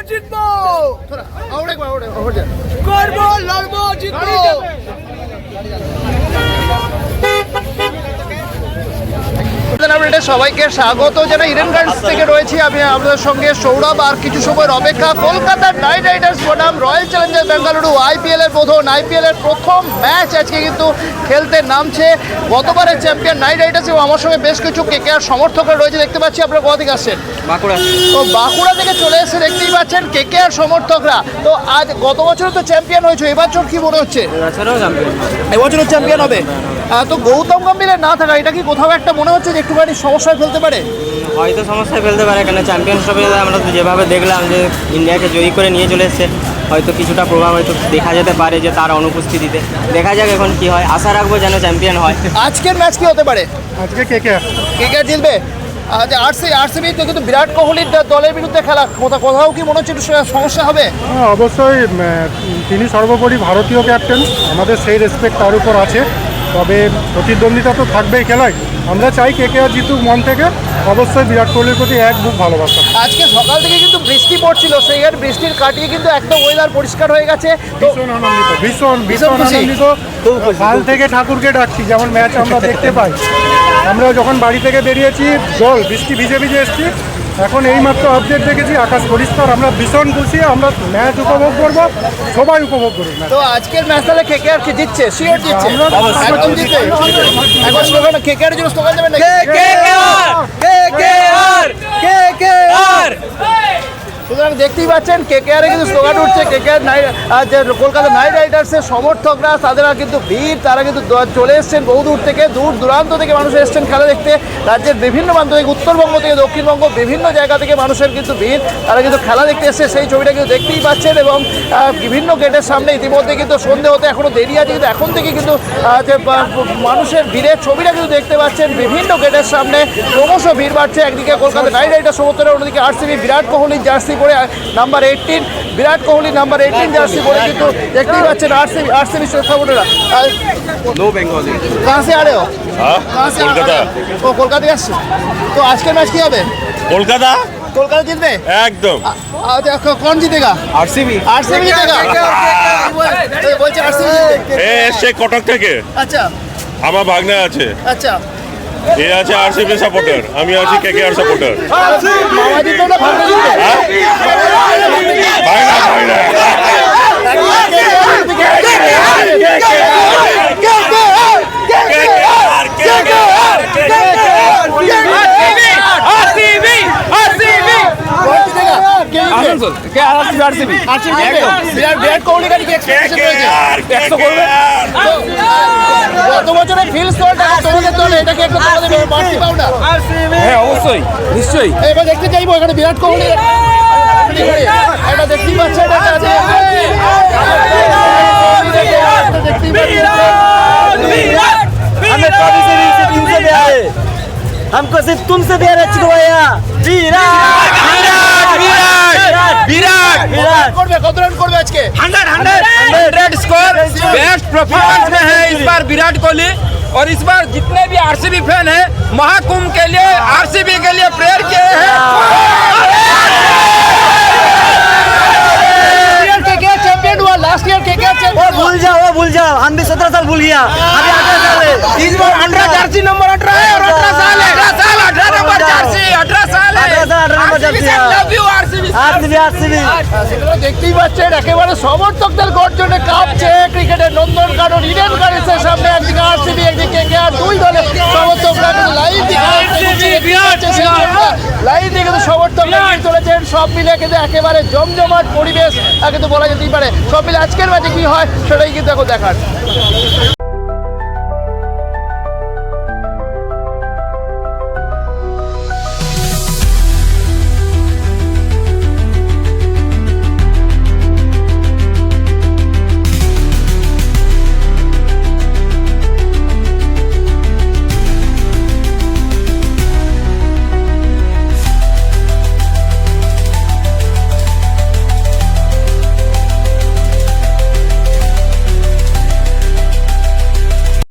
জিতবো করবো লড়বো জিতবো। সবাইকে স্বাগত জানাই। ইডেন গার্ডেন্স থেকে রয়েছি আমি আপনাদের সঙ্গে সৌরভ। আর কিছু সময়ের অপেক্ষা কলকাতার নাইট রাইডার্স বনাম রয়্যাল চ্যালেঞ্জার্স বেঙ্গালুরু আইপিএল এর প্রথম ম্যাচ আজকে কিন্তু খেলতে নামছে গতবারের চ্যাম্পিয়ন নাইট রাইডার্স। এবং আমার সঙ্গে বেশ কিছু কেকেআর সমর্থকরা রয়েছে, দেখতে পাচ্ছি। আপনারা কোথা থেকে আসছেন? বাঁকুড়া। তো বাঁকুড়া থেকে চলে এসে দেখতেই পাচ্ছেন কেকেআর সমর্থকরা। তো আজ গত বছর তো চ্যাম্পিয়ন হয়েছে, এবছর কি মনে হচ্ছে? এবছরও চ্যাম্পিয়ন হবে। তো গৌতম গম্ভীরের না থাকা এটা কি কোথাও একটা মনে হচ্ছে যে একটুখানি সমস্যায় ফেলতে পারে? হয়তো সমস্যায় ফেলতে পারে, কেন চ্যাম্পিয়নশিপে আমরা যেভাবে দেখলাম যে ইন্ডিয়াকে জয়ী করে নিয়ে চলে এসছে, হয়তো কিছুটা প্রভাব হয়তো দেখা যেতে পারে যে তার অনুপস্থিতিতে। দেখা যাক এখন কি হয়, আশা রাখবো যেন চ্যাম্পিয়ন হয়। আজকের ম্যাচ কি হতে পারে? আজকে কেকেআর জিতবে। আরসিবি তো কিন্তু বিরাট কোহলির দলের বিরুদ্ধে খেলা, কোথাও কি মনে হচ্ছে একটু সমস্যা হবে? অবশ্যই তিনি সর্বোপরি ভারতীয় ক্যাপ্টেন, আমাদের সেই রেসপেক্ট তার উপর আছে। তবে প্রতিদ্বন্দ্বিতা তো থাকবেই খেলায়। আমরা চাই কেকেআর জিতুক মন থেকে। অবশ্যই বিরাট কোহলির প্রতি এক বুক ভালোবাসা। আজকে সকাল থেকে কিন্তু বৃষ্টি পড়ছিল, সেই আর বৃষ্টির কাটিয়ে কিন্তু একদম ওয়েদার পরিষ্কার হয়ে গেছে। ভীষণ আনন্দিত, ভীষণ আনন্দিত। কাল থেকে ঠাকুরকে ডাকছি যেমন ম্যাচ আমরা দেখতে পাই। আমরা যখন বাড়ি থেকে বেরিয়েছি বৃষ্টি ভিজে এসেছি, এখন এইমাত্র আপডেট দেখেছি আকাশ পরিষ্কার। আমরা ভীষণ খুশি, আমরা ম্যাচ উপভোগ করবো, সবাই উপভোগ করুন। তো আজকের ম্যাচ তাহলে কেকেআর কি জিতছে? শিওর জিতছে, একদম জিতছে। এখন স্লোগান কেকেআর জন্য স্লোগান দেবেন নাকি? কেকেআর। সুতরাং দেখতেই পাচ্ছেন কেকেআর কিন্তু স্লোগান উঠছে। কেকেআর কলকাতা নাইট রাইডার্সের সমর্থকরা তাদেরা কিন্তু ভিড়, তারা কিন্তু চলে এসছেন বহু দূর থেকে, দূর দূরান্ত থেকে মানুষ এসছেন খেলা দেখতে। রাজ্যের বিভিন্ন প্রান্ত থেকে, উত্তরবঙ্গ থেকে দক্ষিণবঙ্গ, বিভিন্ন জায়গা থেকে মানুষের কিন্তু ভিড়, তারা কিন্তু খেলা দেখতে এসছে। সেই ছবিটা কিন্তু দেখতেই পাচ্ছেন। এবং বিভিন্ন গেটের সামনে ইতিমধ্যে কিন্তু সন্ধে হতে এখনও দেরি আছে, কিন্তু এখন থেকে কিন্তু মানুষের ভিড়ের ছবিটা কিন্তু দেখতে পাচ্ছেন। বিভিন্ন গেটের সামনে ক্রমশ ভিড় বাড়ছে। একদিকে কলকাতা নাইট রাইডার্স সমর্থকরা, অন্যদিকে আরসিবি বিরাট কোহলির জার্সি পরে number 18 Virat Kohli number 18 jersey পরে কিন্তু দেখতেই পাচ্ছেন আরসিবি সাপোর্টাররা। নো বেঙ্গলি कहाँ से आ रहे हो? हाँ कोलकाता। ও কলকাতা আসছে। তো আজকের ম্যাচ কি হবে? कोलकाता কলকাতা জিতবে एकदम। আচ্ছা, कौन जीतेगा? আরসিবি जीतेगा। বলছে আরসিবি জিতবে। সে কটক থেকে আচ্ছা আমার ভাগ্নে আছে, আচ্ছা। এ আছে আরসিবি সাপোর্টার, আমি আছি কেকেআর সাপোর্টার। মামা জিতবে না ভাগ্নে জিতবে? ভাগ্না ভাগ্না বিরাট কোহলি গাড়ি গত বছরের ফিল্ড স্কোরটা তোমাদের দলে, এটাকে একটু তোমাদের বাড়তি পাও না? হ্যাঁ অবশ্যই, নিশ্চয়ই। এবার দেখতে চাইবো এখানে বিরাট কোহলি এটা দেখতেই পাচ্ছেন। हमको सिर्फ तुमसे प्यार है चिको भैया। করবে কত রান করবে আজকে? 100 स्कोर। बेस्ट परफॉर्मेंस में है इस बार विराट कोहली। और इस बार जितने भी आरसीबी फैन हैं महाकुंभ के लिए आरसीबी के लिए प्रेयर किए हैं। चैंपियन हुआ लास्ट ईयर केकेआर चैंपियन। भूल जाओ हम भी 17 साल भूल गया, अभी 18 साल है। इस बार 18 जर्सी नंबर 18 है और 18 साल है। 18 नंबर जर्सी 18 साल है। 18 number Jersey. Love you RCB. দেখতেই পাচ্ছেন একেবারে সমর্থকদের গর্জনে কাঁপছে ক্রিকেটের নন্দন কানন ইডেন গার্ডেন্সের সামনে। একদিকে আরসিবি, একদিকে কেকেআর, দুই দলে সমর্থকরা কিন্তু লাইন দিয়ে কিন্তু সমর্থকরা চলেছেন। সব মিলে কিন্তু একেবারে জমজমাট পরিবেশ কিন্তু বলা যেতেই পারে। সব মিলে আজকের ম্যাচে কি হয় সেটাই কিন্তু এখন দেখার।